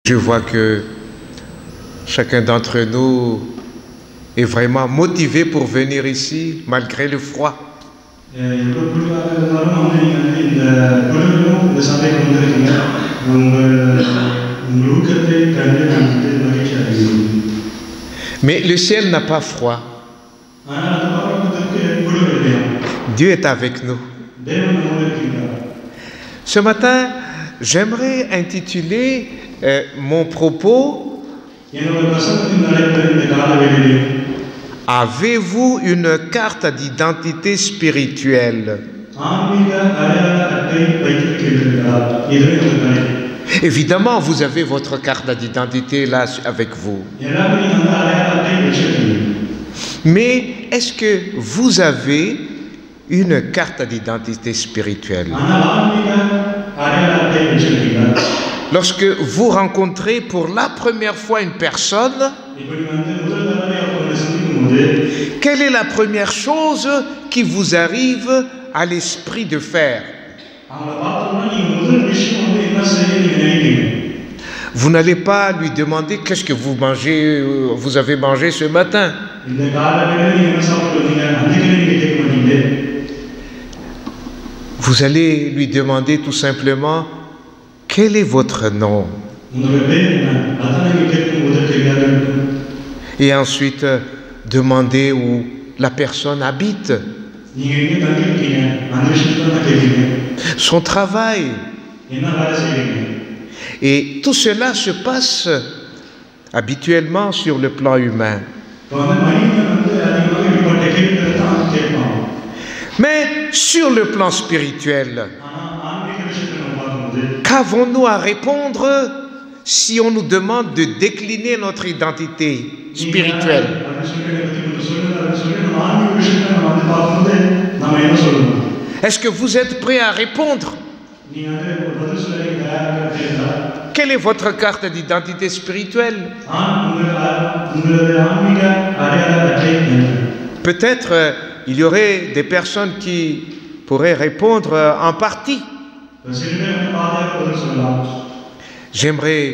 Je vois que chacun d'entre nous est vraiment motivé pour venir ici, malgré le froid. Mais le ciel n'a pas froid. Dieu est avec nous. Ce matin, j'aimerais intituler mon propos « Avez-vous une carte d'identité spirituelle ?» Évidemment, vous avez votre carte d'identité là avec vous. Mais est-ce que vous avez une carte d'identité spirituelle? Lorsque vous rencontrez pour la première fois une personne, quelle est la première chose qui vous arrive à l'esprit de faire? Vous n'allez pas lui demander qu'est-ce que vous mangez, vous avez mangé ce matin. Vous allez lui demander tout simplement quel est votre nom. Et ensuite demander où la personne habite, son travail. Et tout cela se passe habituellement sur le plan humain. Mais sur le plan spirituel, qu'avons-nous à répondre si on nous demande de décliner notre identité spirituelle? Est-ce que vous êtes prêt à répondre? Quelle est votre carte d'identité spirituelle? Peut-être il y aurait des personnes qui pourraient répondre en partie. J'aimerais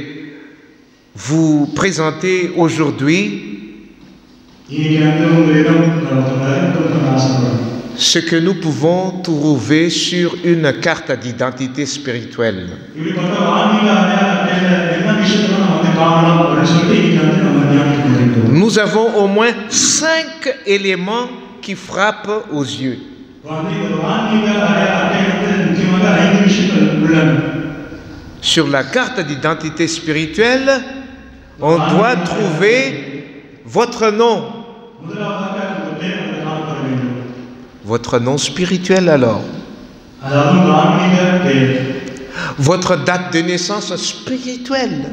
vous présenter aujourd'hui ce que nous pouvons trouver sur une carte d'identité spirituelle. Nous avons au moins 5 éléments qui frappent aux yeux. Sur la carte d'identité spirituelle, on doit trouver votre nom. Votre nom spirituel alors. Votre date de naissance spirituelle.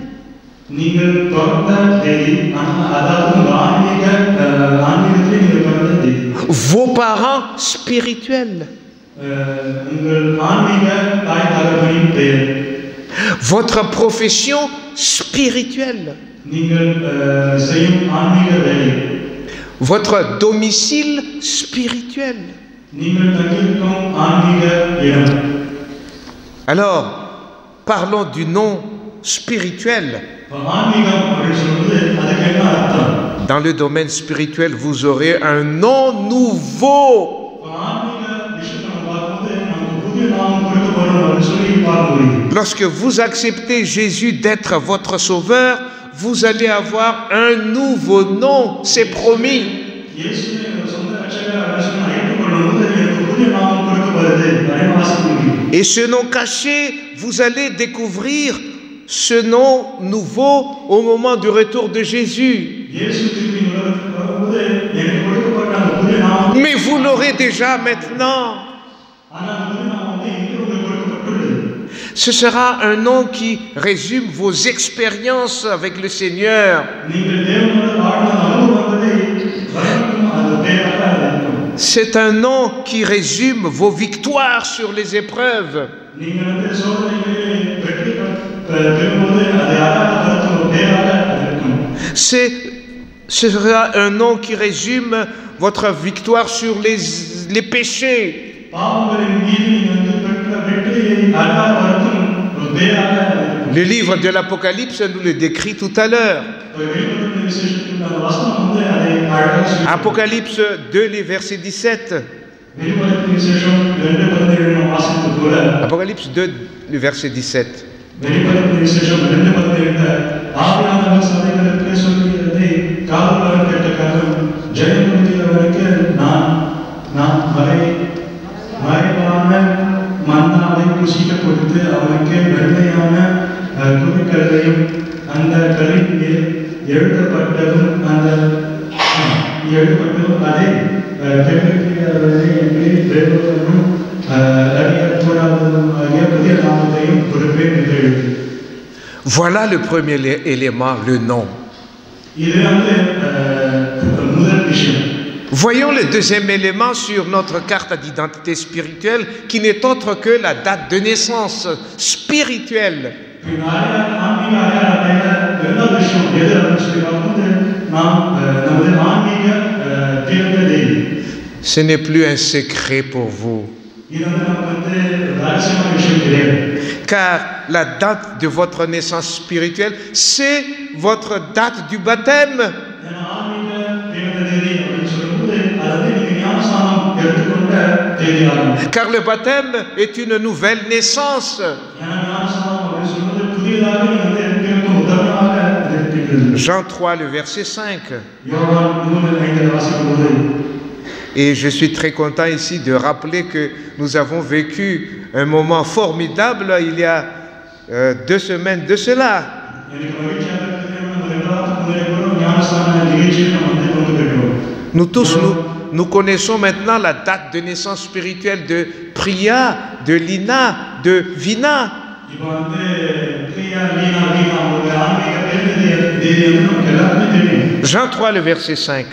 Vos parents spirituels. Votre profession spirituelle. Votre domicile spirituel. Alors, parlons du nom spirituel. Dans le domaine spirituel, vous aurez un nom nouveau. Lorsque vous acceptez Jésus d'être votre sauveur, vous allez avoir un nouveau nom, c'est promis. Et ce nom caché, vous allez découvrir ce nom nouveau au moment du retour de Jésus. Mais vous l'aurez déjà maintenant. Ce sera un nom qui résume vos expériences avec le Seigneur. C'est un nom qui résume vos victoires sur les épreuves. Ce sera un nom qui résume votre victoire sur les péchés. Le livre de l'Apocalypse nous le décrit tout à l'heure. Apocalypse 2, les versets 17. Apocalypse 2, le verset 17. Voilà le premier élément, le nom. Voyons le deuxième élément sur notre carte d'identité spirituelle, qui n'est autre que la date de naissance spirituelle. Ce n'est plus un secret pour vous. Car la date de votre naissance spirituelle, c'est votre date du baptême. Car le baptême est une nouvelle naissance. Jean 3, le verset 5. Et je suis très content ici de rappeler que nous avons vécu un moment formidable il y a 2 semaines de cela. Nous tous, nous connaissons maintenant la date de naissance spirituelle de Priya, de Lina, de Vina. Jean 3, le verset 5.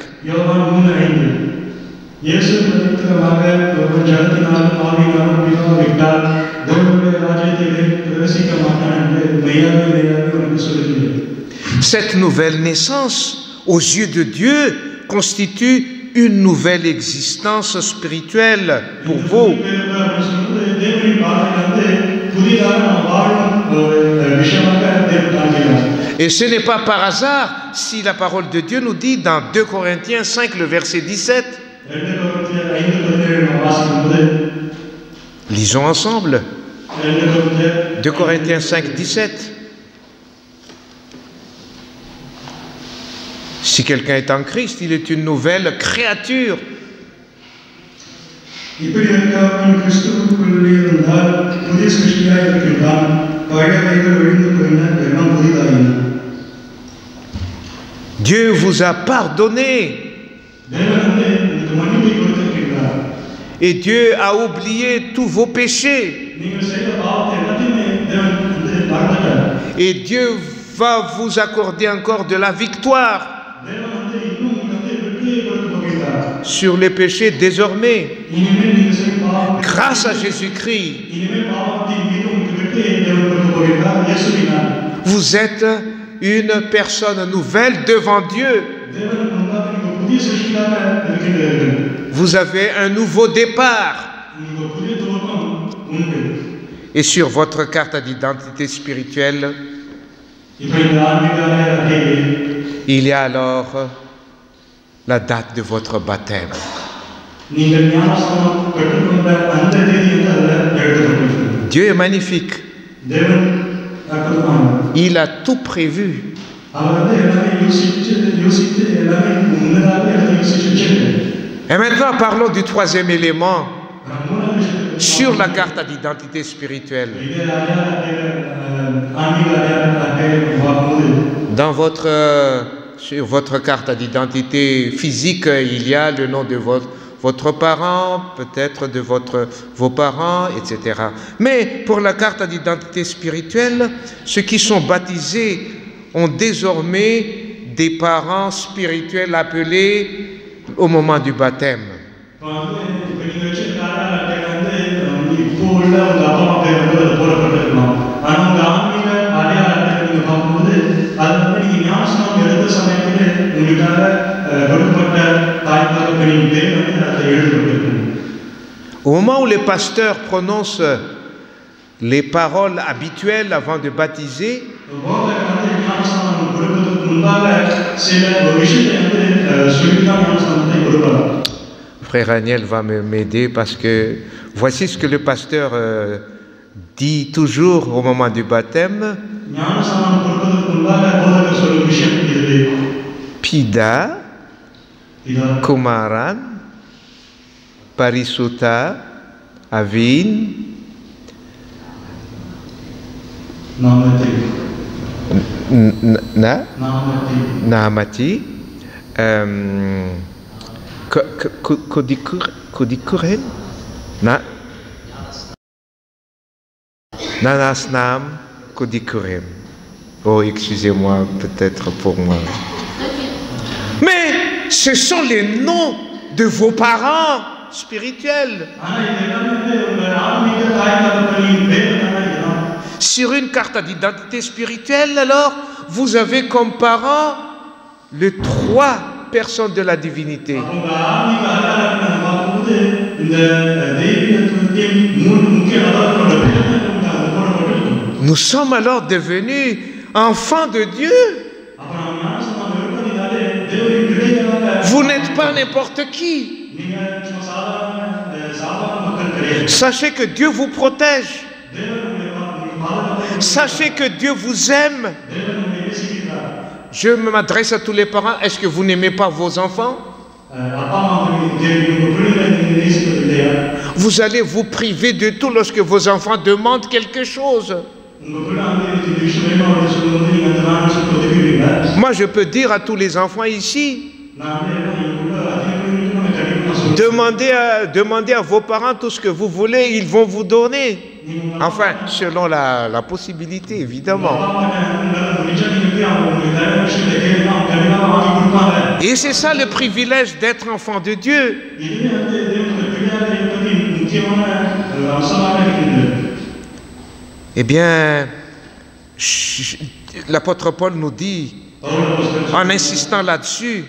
Cette nouvelle naissance, aux yeux de Dieu, constitue une nouvelle existence spirituelle pour vous. Et ce n'est pas par hasard si la parole de Dieu nous dit dans 2 Corinthiens 5, le verset 17. Lisons ensemble. 2 Corinthiens 5, 17. Si quelqu'un est en Christ, il est une nouvelle créature. Dieu vous a pardonné. Et Dieu a oublié tous vos péchés. Et Dieu va vous accorder encore de la victoire sur les péchés désormais. Grâce à Jésus-Christ, vous êtes une personne nouvelle devant Dieu. Vous avez un nouveau départ. Et sur votre carte d'identité spirituelle, il y a alors la date de votre baptême. Dieu est magnifique. Il a tout prévu. Et maintenant, parlons du troisième élément sur la carte d'identité spirituelle. Sur votre carte d'identité physique, il y a le nom de votre parent, peut-être de vos parents, etc. Mais pour la carte d'identité spirituelle, ceux qui sont baptisés ont désormais des parents spirituels appelés au moment du baptême. Au moment où les pasteurs prononcent les paroles habituelles avant de baptiser. Frère Daniel va m'aider parce que voici ce que le pasteur dit toujours au moment du baptême. Pida, Kumaran, Parisuta, Avin, Nahamati, Kodikuren, Nanasnam, Kodikuren. Oh, excusez-moi, peut-être pour moi. Mais ce sont les noms de vos parents spirituels. Sur une carte d'identité spirituelle, alors, vous avez comme parents les 3 personnes de la divinité. Nous sommes alors devenus enfants de Dieu. Vous n'êtes pas n'importe qui. Sachez que Dieu vous protège. Sachez que Dieu vous aime. Je m'adresse à tous les parents. Est-ce que vous n'aimez pas vos enfants? Vous allez vous priver de tout lorsque vos enfants demandent quelque chose. Moi, je peux dire à tous les enfants ici, demandez à vos parents tout ce que vous voulez, ils vont vous donner. Enfin, selon la possibilité, évidemment. Et c'est ça le privilège d'être enfant de Dieu. Eh bien, l'apôtre Paul nous dit, en insistant là-dessus,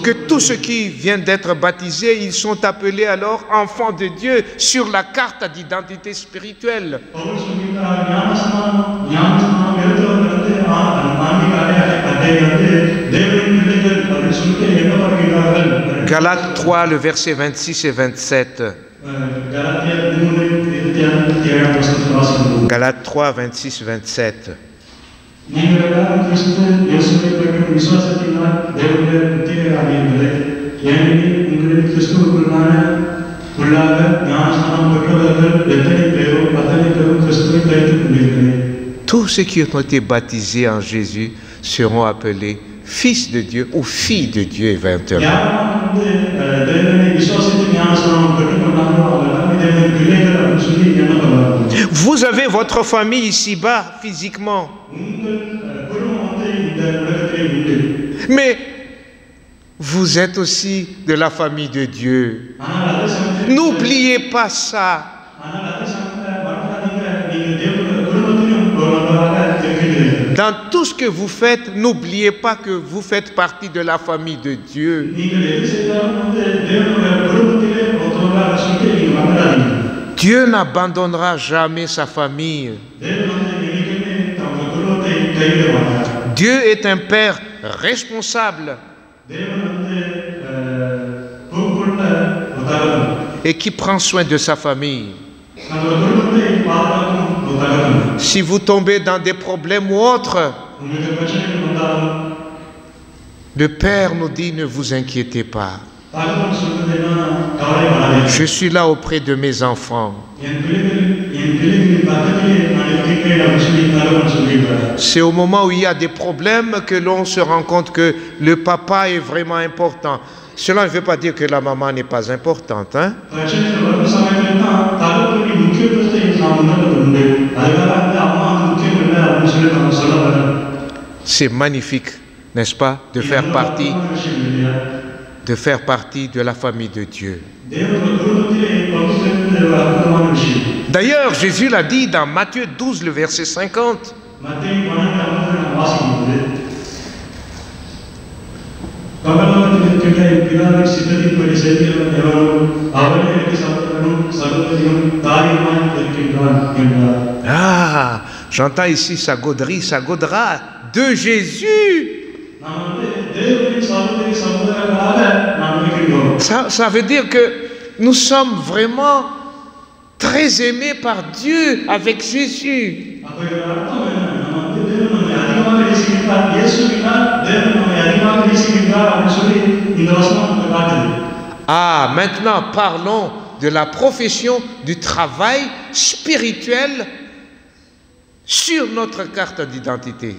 que tous ceux qui viennent d'être baptisés, ils sont appelés alors enfants de Dieu sur la carte d'identité spirituelle. Galates 3, le verset 26 et 27. Galates 3, 26, 27. Tous ceux qui ont été baptisés en Jésus seront appelés fils de Dieu ou filles de Dieu éventuellement. Vous avez votre famille ici-bas physiquement. Mais vous êtes aussi de la famille de Dieu. N'oubliez pas ça. Dans tout ce que vous faites, n'oubliez pas que vous faites partie de la famille de Dieu. Dieu n'abandonnera jamais sa famille. Dieu est un père responsable et qui prend soin de sa famille. Si vous tombez dans des problèmes ou autres, le Père nous dit, ne vous inquiétez pas. Je suis là auprès de mes enfants. C'est au moment où il y a des problèmes que l'on se rend compte que le papa est vraiment important. Cela ne veut pas dire que la maman n'est pas importante, hein? C'est magnifique, n'est-ce pas, de faire partie de la famille de Dieu. D'ailleurs, Jésus l'a dit dans Matthieu 12, le verset 50. Ah, j'entends ici sa gauderie, ça gaudera de Jésus. Ça veut dire que nous sommes vraiment très aimés par Dieu avec Jésus. Ah, maintenant parlons de la profession du travail spirituel sur notre carte d'identité.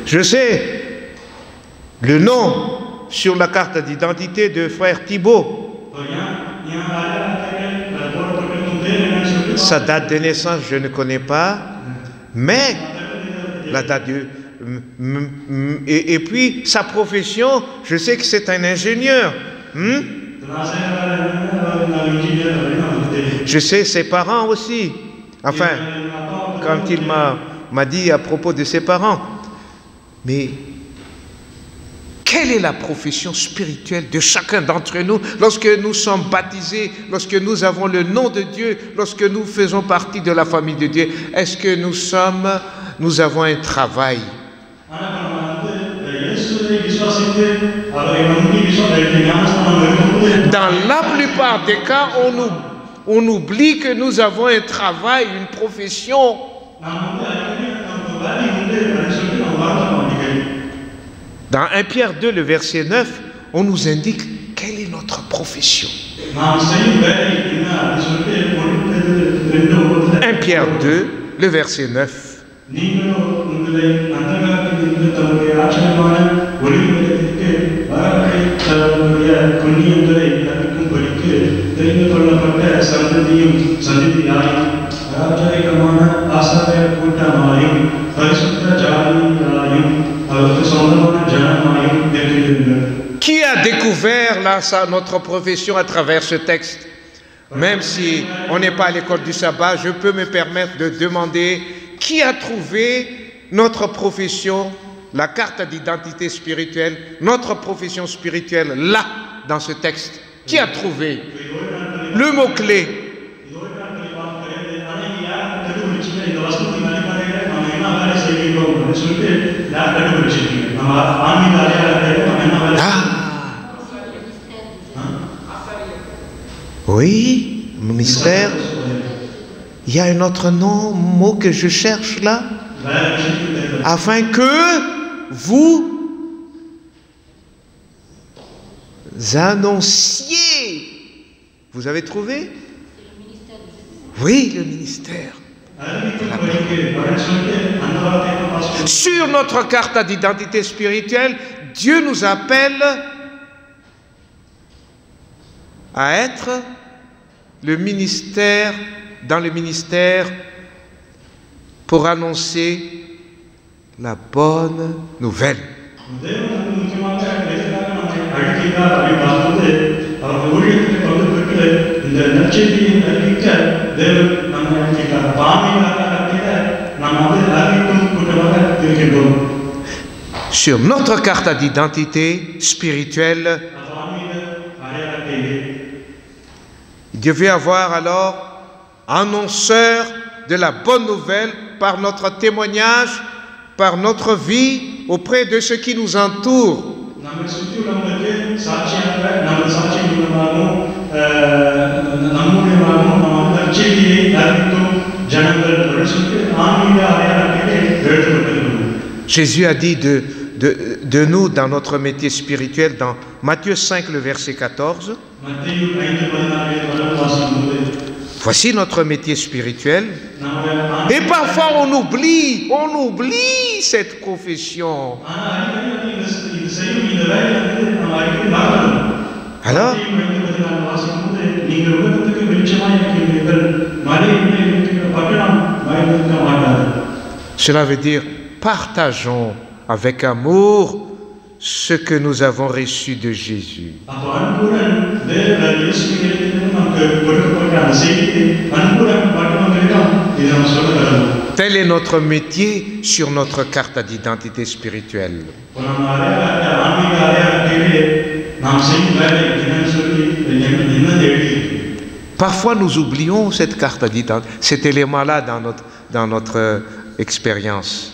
Je sais le nom sur la carte d'identité de frère Thibault. Sa date de naissance, je ne connais pas, mais la date de... Et puis, sa profession, je sais que c'est un ingénieur. Je sais ses parents aussi. Enfin, quand il m'a dit à propos de ses parents. Mais quelle est la profession spirituelle de chacun d'entre nous lorsque nous sommes baptisés, lorsque nous avons le nom de Dieu, lorsque nous faisons partie de la famille de Dieu? Est-ce que nous avons un travail? Dans la plupart des cas, on oublie que nous avons un travail, une profession. Dans 1 Pierre 2, le verset 9, on nous indique quelle est notre profession. 1 Pierre 2, le verset 9. Qui a découvert là, notre profession à travers ce texte? Même si on n'est pas à l'école du sabbat, je peux me permettre de demander qui a trouvé notre profession, la carte d'identité spirituelle, notre profession spirituelle là, dans ce texte. Qui a trouvé le mot-clé? Oui, mystère. Il y a un autre mot que je cherche là. Afin que vous annonciez. Vous avez trouvé? Oui, le ministère. Sur notre carte d'identité spirituelle, Dieu nous appelle à être le ministère, dans le ministère, pour annoncer la bonne nouvelle. Sur notre carte d'identité spirituelle, il devait y avoir alors annonceur de la bonne nouvelle par notre témoignage, par notre vie auprès de ceux qui nous entourent. Jésus a dit de nous dans notre métier spirituel dans Matthieu 5, le verset 14. Voici notre métier spirituel. Et parfois on oublie cette profession. Alors, cela veut dire partageons avec amour ce que nous avons reçu de Jésus. Tel est notre métier sur notre carte d'identité spirituelle. Parfois nous oublions cette carte d'identité, cet élément-là dans notre expérience.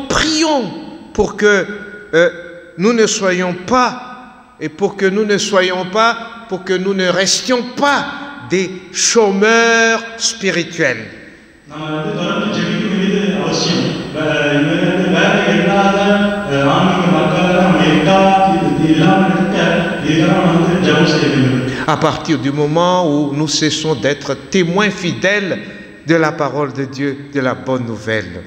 Prions pour que nous ne soyons pas, et pour que nous ne restions pas des chômeurs spirituels. À partir du moment où nous cessons d'être témoins fidèles de la parole de Dieu, de la bonne nouvelle.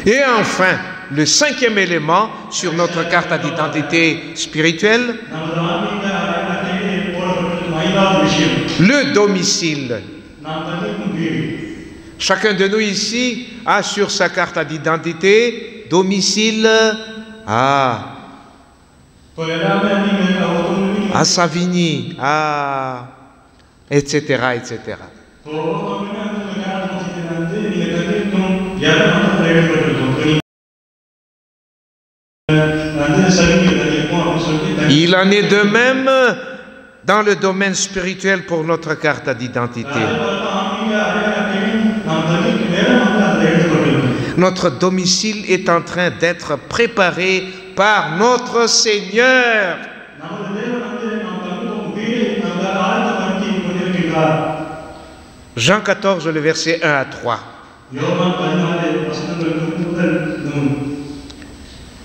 Et enfin, le cinquième élément sur notre carte d'identité spirituelle, le domicile. Chacun de nous ici a sur sa carte d'identité domicile à Savigny, etc., etc. Il en est de même dans le domaine spirituel pour notre carte d'identité. Notre domicile est en train d'être préparé par notre Seigneur. Jean 14, le verset 1 à 3.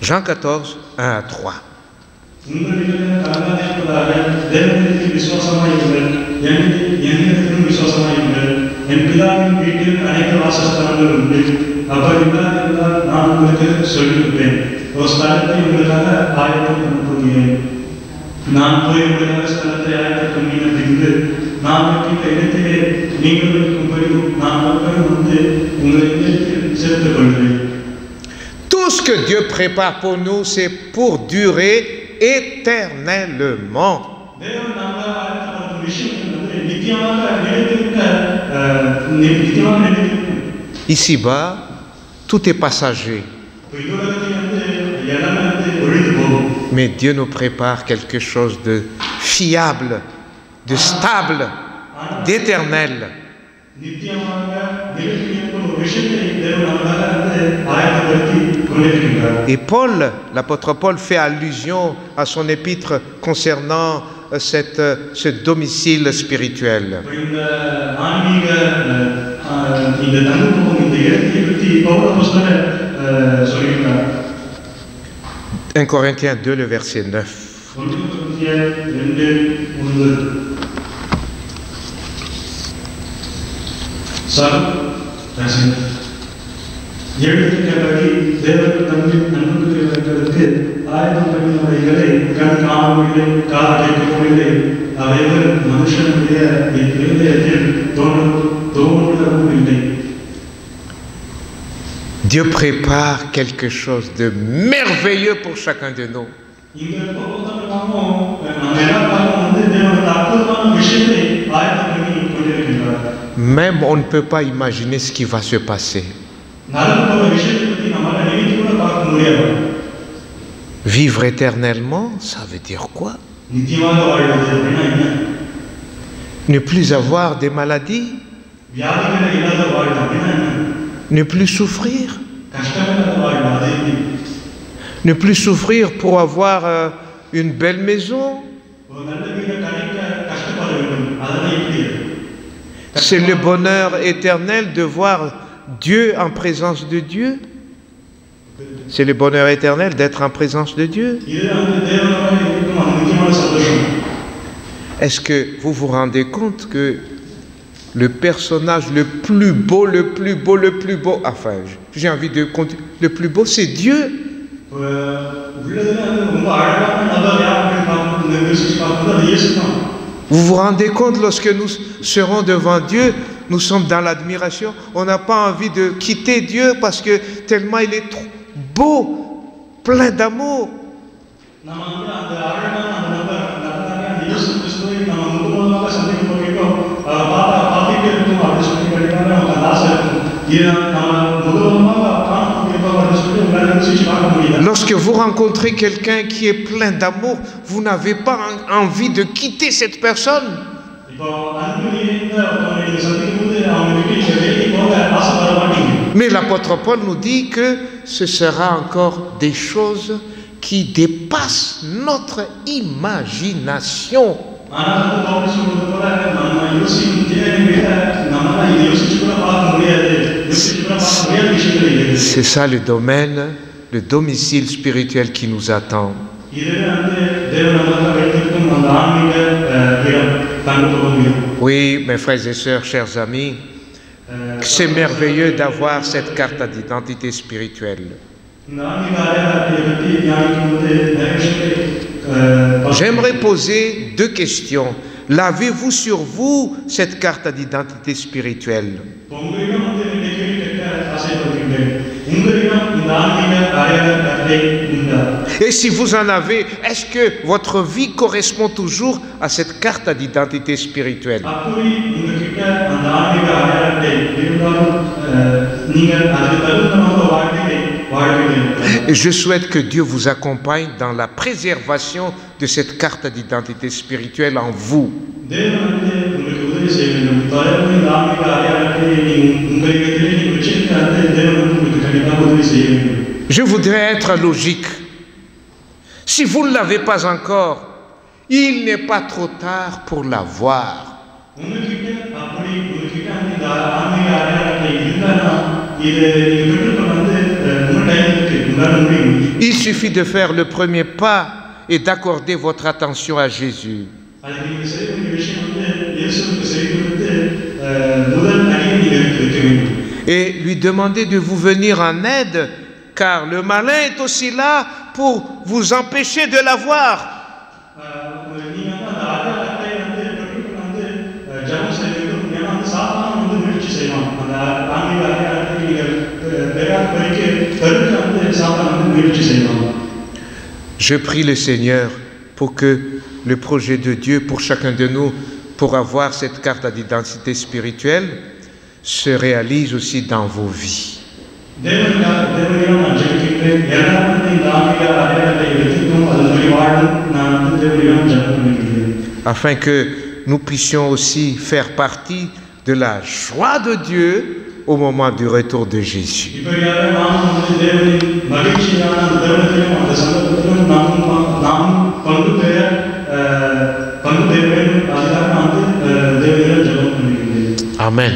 Jean 14, 1 à 3. Tout ce que Dieu prépare pour nous, c'est pour durer éternellement. Ici-bas, tout est passager. Mais Dieu nous prépare quelque chose de fiable, de stable, d'éternel. Et Paul, l'apôtre Paul, fait allusion à son épître concernant ce domicile spirituel. 1 Corinthiens 2, le verset 9. Dieu prépare quelque chose de merveilleux pour chacun de nous. Même on ne peut pas imaginer ce qui va se passer. Vivre éternellement, ça veut dire quoi? Ne plus avoir des maladies? Ne plus souffrir? Ne plus souffrir pour avoir une belle maison? C'est le bonheur éternel de voir Dieu en présence de Dieu. C'est le bonheur éternel d'être en présence de Dieu. Est-ce que vous vous rendez compte que le personnage le plus beau, enfin, j'ai envie de compter, le plus beau, c'est Dieu. Vous vous rendez compte lorsque nous serons devant Dieu, nous sommes dans l'admiration, on n'a pas envie de quitter Dieu parce que tellement il est trop beau, plein d'amour. Lorsque vous rencontrez quelqu'un qui est plein d'amour, vous n'avez pas envie de quitter cette personne. Mais l'apôtre Paul nous dit que ce sera encore des choses qui dépassent notre imagination. C'est ça le domaine, le domicile spirituel qui nous attend. Oui, mes frères et sœurs, chers amis, c'est merveilleux d'avoir cette carte d'identité spirituelle. J'aimerais poser deux questions. L'avez-vous sur vous, cette carte d'identité spirituelle? Et si vous en avez, est-ce que votre vie correspond toujours à cette carte d'identité spirituelle? Et je souhaite que Dieu vous accompagne dans la préservation de cette carte d'identité spirituelle en vous. Je voudrais être logique. Si vous ne l'avez pas encore, il n'est pas trop tard pour l'avoir. Il suffit de faire le premier pas et d'accorder votre attention à Jésus. Et lui demander de vous venir en aide, car le malin est aussi là pour vous empêcher de l'avoir. Je prie le Seigneur pour que le projet de Dieu pour chacun de nous, pour avoir cette carte d'identité spirituelle, se réalise aussi dans vos vies. Afin que nous puissions aussi faire partie de la joie de Dieu au moment du retour de Jésus. Amen.